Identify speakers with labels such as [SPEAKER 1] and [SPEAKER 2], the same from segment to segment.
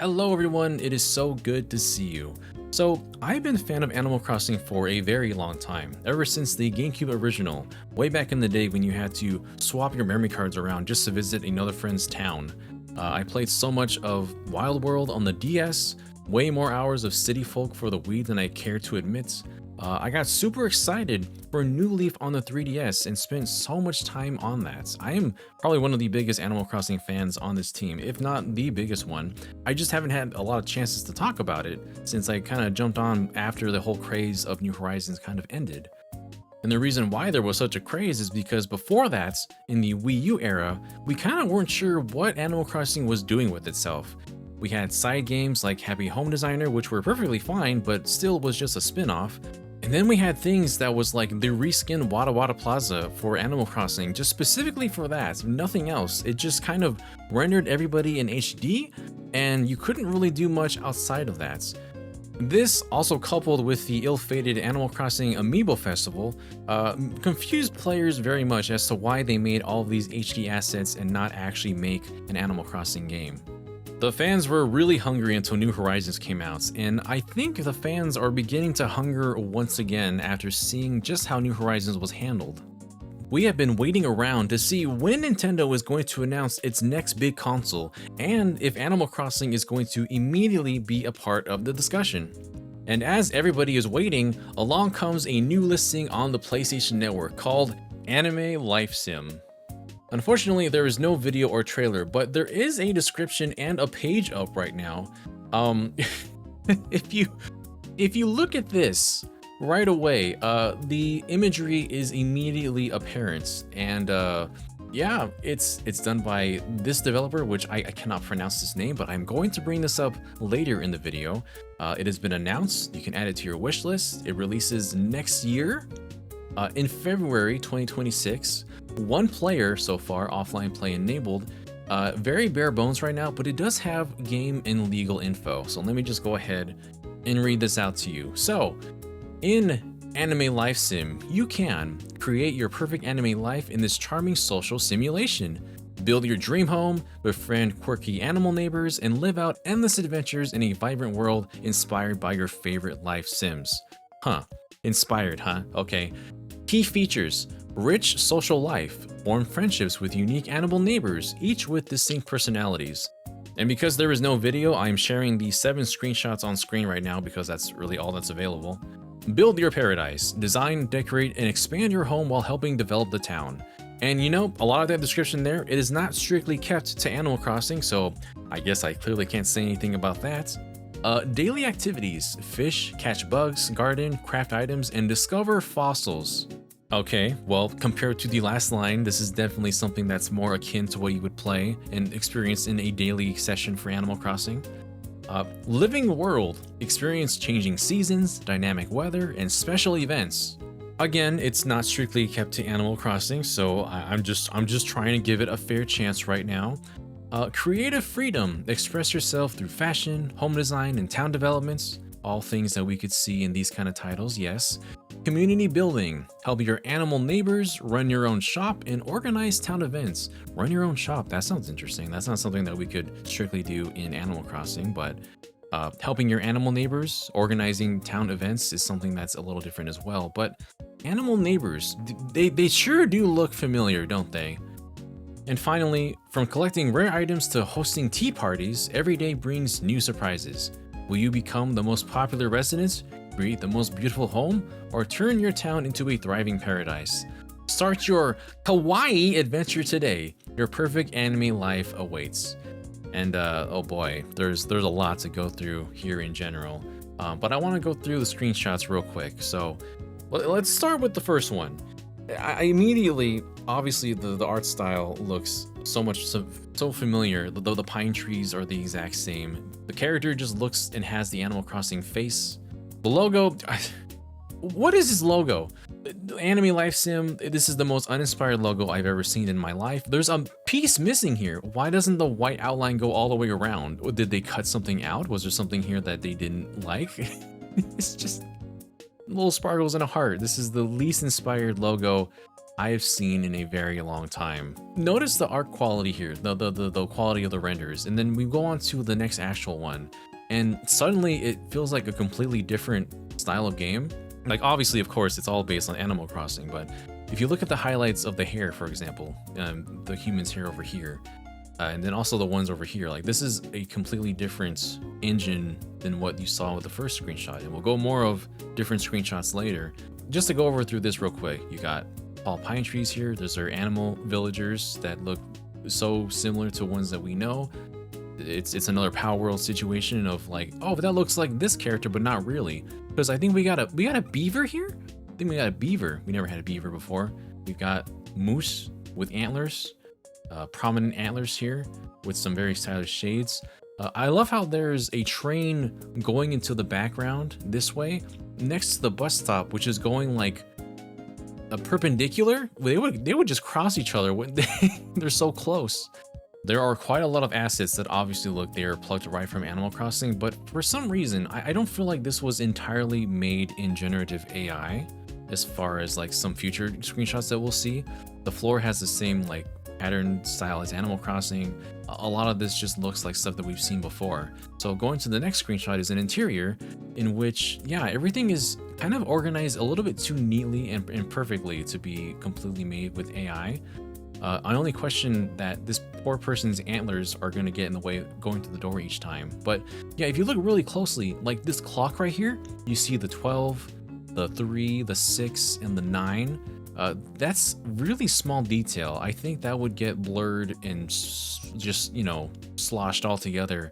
[SPEAKER 1] Hello everyone, it is so good to see you. So, I've been a fan of Animal Crossing for a very long time, ever since the GameCube original, way back in the day when you had to swap your memory cards around just to visit another friend's town. I played so much of Wild World on the DS, way more hours of City Folk for the Wii than I care to admit. I got super excited for New Leaf on the 3DS and spent so much time on that. I am probably one of the biggest Animal Crossing fans on this team, if not the biggest one. I just haven't had a lot of chances to talk about it since I kind of jumped on after the whole craze of New Horizons kind of ended. And the reason why there was such a craze is because before that, in the Wii U era, we kind of weren't sure what Animal Crossing was doing with itself. We had side games like Happy Home Designer, which were perfectly fine, but still was just a spin-off. And then we had things that was like the reskinned Wada Wada Plaza for Animal Crossing, just specifically for that, nothing else. It just kind of rendered everybody in HD, and you couldn't really do much outside of that. This, also coupled with the ill-fated Animal Crossing Amiibo Festival, confused players very much as to why they made all of these HD assets and not actually make an Animal Crossing game. The fans were really hungry until New Horizons came out, and I think the fans are beginning to hunger once again after seeing just how New Horizons was handled. We have been waiting around to see when Nintendo is going to announce its next big console, and if Animal Crossing is going to immediately be a part of the discussion. And as everybody is waiting, along comes a new listing on the PlayStation Network called Anime Life Sim. Unfortunately, there is no video or trailer, but there is a description and a page up right now. If you look at this right away, the imagery is immediately apparent, and yeah, it's done by this developer, which I cannot pronounce this name, but I'm going to bring this up later in the video. It has been announced. You can add it to your wish list. It releases next year, in February 2026. One player so far, offline play enabled. Very bare bones right now, but it does have game and legal info. So let me just go ahead and read this out to you. So, in Anime Life Sim, you can create your perfect anime life in this charming social simulation. Build your dream home, befriend quirky animal neighbors, and live out endless adventures in a vibrant world inspired by your favorite life sims. Huh. Inspired, huh? Okay. Key features: rich social life, form friendships with unique animal neighbors, each with distinct personalities. And because there is no video, I'm sharing the 7 screenshots on screen right now because that's really all that's available. Build your paradise, design, decorate, and expand your home while helping develop the town. And you know, a lot of that description there, it is not strictly kept to Animal Crossing, so I guess I clearly can't say anything about that. Daily activities: fish, catch bugs, garden, craft items, and discover fossils. Okay, well, compared to the last line, this is definitely something that's more akin to what you would play and experience in a daily session for Animal Crossing. Living the world: experience changing seasons, dynamic weather, and special events. Again, it's not strictly kept to Animal Crossing, so I'm just trying to give it a fair chance right now. Creative freedom: express yourself through fashion, home design, and town developments. All things that we could see in these kind of titles, yes. Community building: help your animal neighbors, run your own shop, and organize town events. Run your own shop, that sounds interesting. That's not something that we could strictly do in Animal Crossing, but helping your animal neighbors, organizing town events is something that's a little different as well. But animal neighbors, they sure do look familiar, don't they? And finally, from collecting rare items to hosting tea parties, every day brings new surprises. Will you become the most popular resident, create the most beautiful home, or turn your town into a thriving paradise? Start your kawaii adventure today. Your perfect anime life awaits. And oh boy, there's a lot to go through here in general. But I want to go through the screenshots real quick. So let's start with the first one. I immediately, obviously the art style looks so familiar, though the pine trees are the exact same. The character just looks and has the Animal Crossing face. The logo, what is this logo? Anime Life Sim, this is the most uninspired logo I've ever seen in my life. There's a piece missing here. Why doesn't the white outline go all the way around? Did they cut something out? Was there something here that they didn't like? It's just little sparkles and a heart. This is the least inspired logo I have seen in a very long time. Notice the art quality here, the quality of the renders, and then we go on to the next actual one, and suddenly it feels like a completely different style of game. Like obviously, of course, it's all based on Animal Crossing, but if you look at the highlights of the hair, for example, the human's hair over here, and then also the ones over here, like this is a completely different engine than what you saw with the first screenshot, and we'll go more of different screenshots later. Just to go over through this real quick, you got tall pine trees here. Those are animal villagers that look so similar to ones that we know. It's another Power World situation of like, oh, but that looks like this character, but not really, because I think we got a beaver here. I think we got a beaver. We never had a beaver before. We've got moose with antlers, prominent antlers here with some very stylish shades. I love how there's a train going into the background this way next to the bus stop, which is going like a perpendicular. They would just cross each other, wouldn't they? They're so close. There are quite a lot of assets that obviously look they are plucked right from Animal Crossing, but for some reason I don't feel like this was entirely made in generative AI. As far as like some future screenshots that we'll see, the floor has the same like pattern style as Animal Crossing. A lot of this just looks like stuff that we've seen before. So going to the next screenshot is an interior in which, yeah, everything is kind of organized a little bit too neatly and perfectly to be completely made with AI. I only question that this poor person's antlers are going to get in the way going to the door each time. But yeah, if you look really closely, like this clock right here, you see the 12, the 3, the 6, and the 9. That's really small detail. I think that would get blurred and just, you know, sloshed all together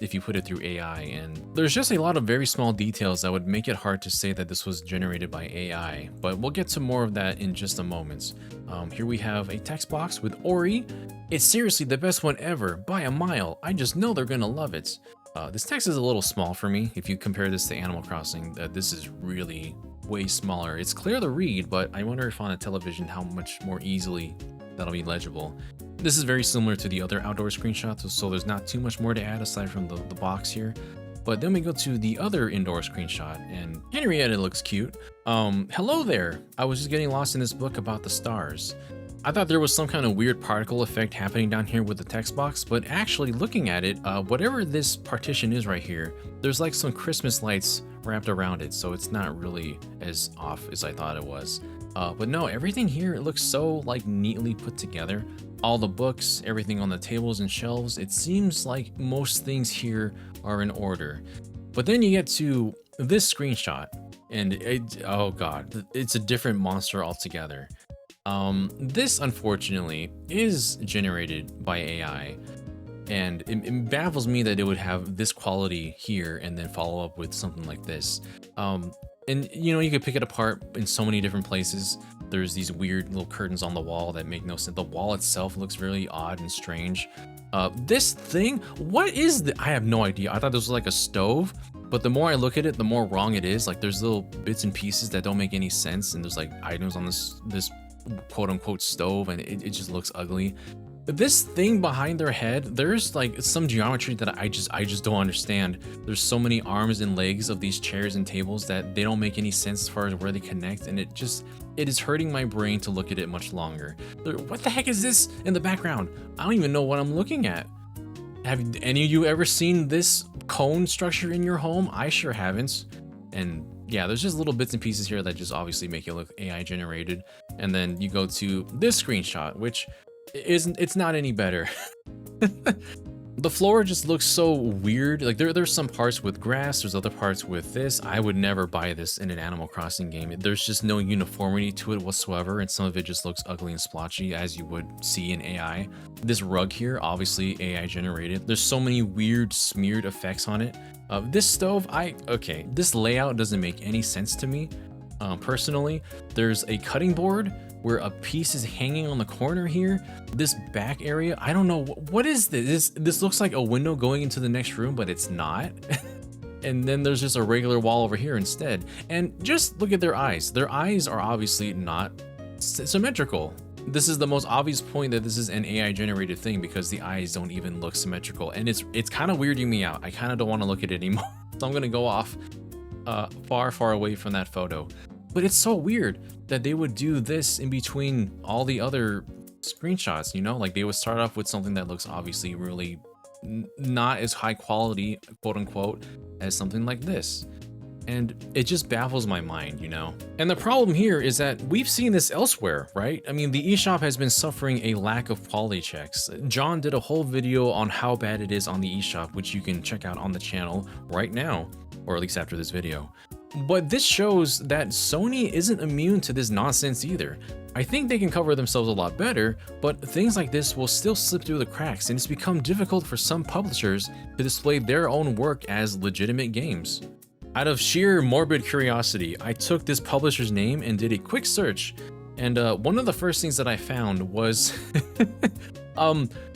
[SPEAKER 1] if you put it through AI. And there's just a lot of very small details that would make it hard to say that this was generated by AI, but we'll get to more of that in just a moment. Here we have a text box with Ori. It's seriously the best one ever by a mile. I just know they're gonna love it. This text is a little small for me. If you compare this to Animal Crossing, this is really way smaller. It's clear to read, but I wonder if on a television how much more easily that'll be legible. This is very similar to the other outdoor screenshots, so there's not too much more to add aside from the box here. But then we go to the other indoor screenshot, and Henrietta looks cute. Hello there. I was just getting lost in this book about the stars. I thought there was some kind of weird particle effect happening down here with the text box, but actually looking at it, whatever this partition is right here, there's like some Christmas lights wrapped around it, so it's not really as off as I thought it was. But no, everything here, it looks so like neatly put together. All the books, everything on the tables and shelves, it seems like most things here are in order. But then you get to this screenshot, and oh god, it's a different monster altogether. This unfortunately is generated by AI, and it baffles me that it would have this quality here and then follow up with something like this. And you know, you could pick it apart in so many different places. There's these weird little curtains on the wall that make no sense. The wall itself looks really odd and strange. This thing, what is I have no idea. I thought this was like a stove, but the more I look at it, the more wrong it is. Like there's little bits and pieces that don't make any sense, and there's like items on this quote unquote stove, and it just looks ugly. This thing behind their head, there's like some geometry that I just don't understand. There's so many arms and legs of these chairs and tables that they don't make any sense as far as where they connect, and it is hurting my brain to look at it much longer. What the heck is this in the background? I don't even know what I'm looking at. Have any of you ever seen this cone structure in your home? I sure haven't. And yeah, there's just little bits and pieces here that just obviously make it look AI generated. And then you go to this screenshot, which it's not any better. The floor just looks so weird. Like there's some parts with grass, there's other parts with this. I would never buy this in an Animal Crossing game. There's just no uniformity to it whatsoever, and some of it just looks ugly and splotchy, as you would see in AI. This rug here, obviously AI generated. There's so many weird smeared effects on it. This stove, okay, this layout doesn't make any sense to me. Personally, there's a cutting board where a piece is hanging on the corner here. This back area, I don't know, what is this? This looks like a window going into the next room, but it's not. And then there's just a regular wall over here instead. And just look at their eyes. Their eyes are obviously not symmetrical. This is the most obvious point that this is an AI generated thing, because the eyes don't even look symmetrical, and it's kind of weirding me out. I kind of don't want to look at it anymore. So I'm gonna go off far away from that photo. But it's so weird that they would do this in between all the other screenshots, you know? Like they would start off with something that looks obviously really not as high quality, quote unquote, as something like this. And it just baffles my mind, you know? And the problem here is that we've seen this elsewhere, right? I mean, the eShop has been suffering a lack of quality checks. John did a whole video on how bad it is on the eShop, which you can check out on the channel right now, or at least after this video. But this shows that Sony isn't immune to this nonsense either. I think they can cover themselves a lot better, but things like this will still slip through the cracks, and it's become difficult for some publishers to display their own work as legitimate games. Out of sheer morbid curiosity, I took this publisher's name and did a quick search, and one of the first things that I found was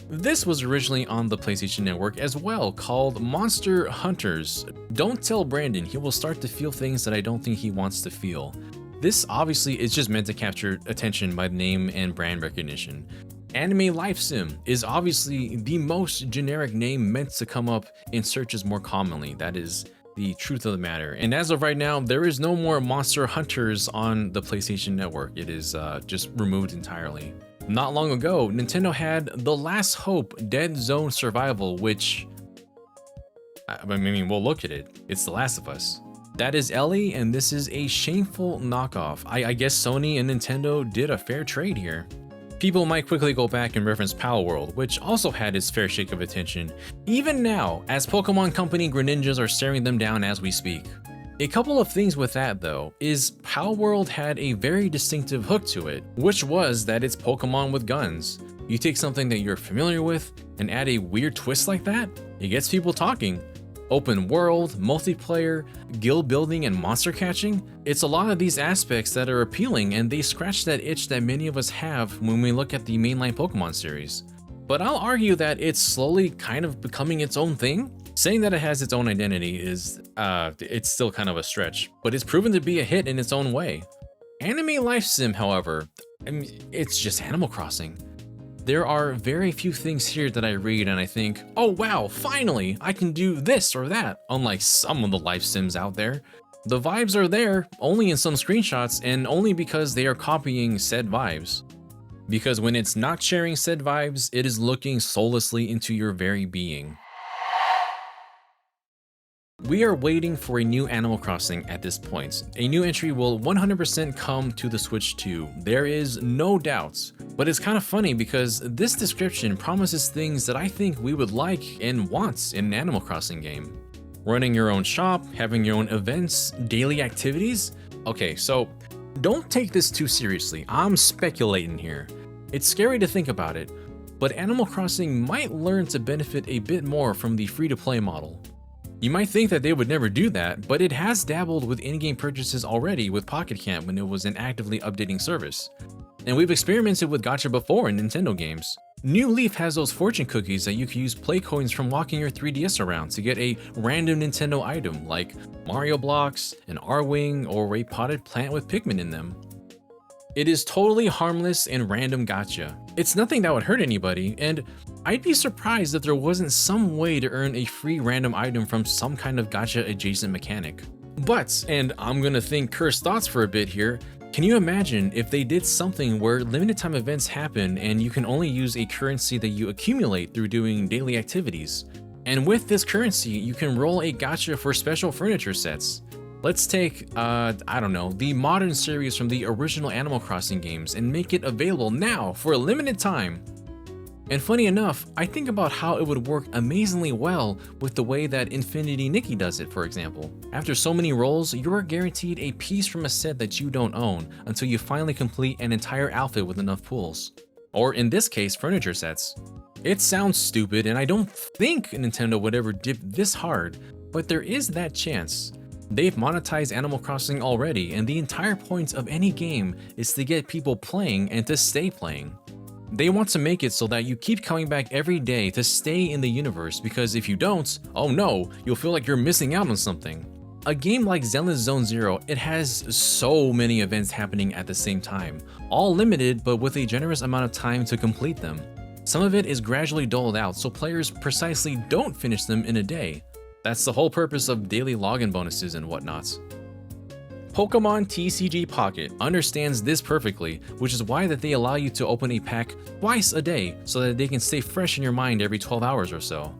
[SPEAKER 1] this was originally on the PlayStation Network as well, called Monster Hunters. Don't tell Brandon, he will start to feel things that I don't think he wants to feel. This obviously is just meant to capture attention by name and brand recognition. Anime Life Sim is obviously the most generic name meant to come up in searches more commonly. That is the truth of the matter. And as of right now, there is no more Monster Hunters on the PlayStation Network. It is just removed entirely. Not long ago, Nintendo had The Last Hope Dead Zone Survival, which, I mean, we'll look at it. It's The Last of Us. That is Ellie, and this is a shameful knockoff. I guess Sony and Nintendo did a fair trade here. People might quickly go back and reference Palworld, which also had its fair shake of attention, even now, as Pokemon Company Greninjas are staring them down as we speak. A couple of things with that though, is Palworld had a very distinctive hook to it, which was that it's Pokemon with guns. You take something that you're familiar with and add a weird twist like that, it gets people talking. Open world, multiplayer, guild building, and monster catching, it's a lot of these aspects that are appealing, and they scratch that itch that many of us have when we look at the mainline Pokemon series. But I'll argue that it's slowly kind of becoming its own thing. Saying that it has its own identity is, it's still kind of a stretch, but it's proven to be a hit in its own way. Anime Life Sim, however, I mean, it's just Animal Crossing. There are very few things here that I read and I think, oh wow, finally, I can do this or that, unlike some of the life sims out there. The vibes are there, only in some screenshots, and only because they are copying said vibes. Because when it's not sharing said vibes, it is looking soullessly into your very being. We are waiting for a new Animal Crossing at this point. A new entry will 100% come to the Switch 2. There is no doubt. But it's kind of funny because this description promises things that I think we would like and want in an Animal Crossing game. Running your own shop, having your own events, daily activities. Okay, so don't take this too seriously. I'm speculating here. It's scary to think about it, but Animal Crossing might learn to benefit a bit more from the free-to-play model. You might think that they would never do that, but it has dabbled with in-game purchases already with Pocket Camp when it was an actively updating service. And we've experimented with gacha before in Nintendo games. New Leaf has those fortune cookies that you can use play coins from walking your 3DS around to get a random Nintendo item like Mario blocks, an R-Wing, or a potted plant with Pikmin in them. It is totally harmless and random gacha. It's nothing that would hurt anybody, and I'd be surprised if there wasn't some way to earn a free random item from some kind of gacha adjacent mechanic. But, and I'm gonna think cursed thoughts for a bit here, can you imagine if they did something where limited time events happen and you can only use a currency that you accumulate through doing daily activities? And with this currency, you can roll a gacha for special furniture sets. Let's take, I don't know, the modern series from the original Animal Crossing games and make it available now for a limited time. And funny enough, I think about how it would work amazingly well with the way that Infinity Nikki does it, for example. After so many rolls, you are guaranteed a piece from a set that you don't own until you finally complete an entire outfit with enough pulls. Or in this case, furniture sets. It sounds stupid, and I don't think Nintendo would ever dip this hard, but there is that chance. They've monetized Animal Crossing already, and the entire point of any game is to get people playing and to stay playing. They want to make it so that you keep coming back every day to stay in the universe, because if you don't, oh no, you'll feel like you're missing out on something. A game like Zenless Zone Zero, it has so many events happening at the same time, all limited but with a generous amount of time to complete them. Some of it is gradually doled out so players precisely don't finish them in a day. That's the whole purpose of daily login bonuses and whatnot. Pokemon TCG Pocket understands this perfectly, which is why that they allow you to open a pack twice a day so that they can stay fresh in your mind every 12 hours or so.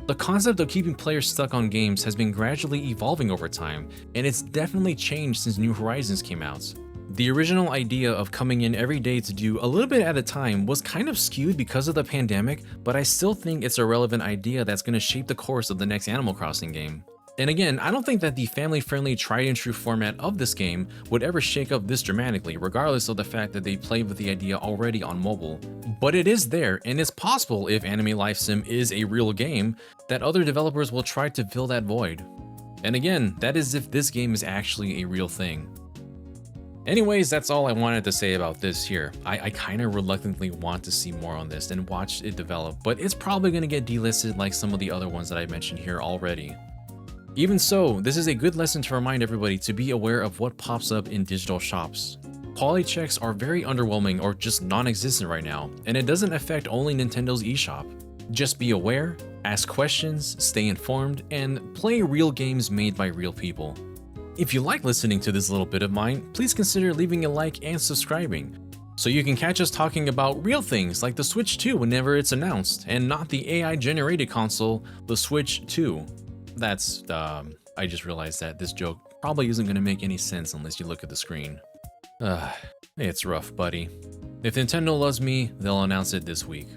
[SPEAKER 1] The concept of keeping players stuck on games has been gradually evolving over time, and it's definitely changed since New Horizons came out. The original idea of coming in every day to do a little bit at a time was kind of skewed because of the pandemic, but I still think it's a relevant idea that's going to shape the course of the next Animal Crossing game. And again, I don't think that the family-friendly tried and true format of this game would ever shake up this dramatically, regardless of the fact that they played with the idea already on mobile. But it is there, and it's possible, if Anime Life Sim is a real game, that other developers will try to fill that void. And again, that is if this game is actually a real thing. Anyways, that's all I wanted to say about this here. I kind of reluctantly want to see more on this and watch it develop, but it's probably going to get delisted like some of the other ones that I mentioned here already. Even so, this is a good lesson to remind everybody to be aware of what pops up in digital shops. Quality checks are very underwhelming or just non-existent right now, and it doesn't affect only Nintendo's eShop. Just be aware, ask questions, stay informed, and play real games made by real people. If you like listening to this little bit of mine, please consider leaving a like and subscribing, so you can catch us talking about real things like the Switch 2 whenever it's announced, and not the AI-generated console, the Switch 2. That's, I just realized that this joke probably isn't going to make any sense unless you look at the screen. It's rough, buddy. If Nintendo loves me, they'll announce it this week.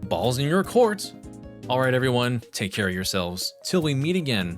[SPEAKER 1] Balls in your court! Alright everyone, take care of yourselves. Till we meet again.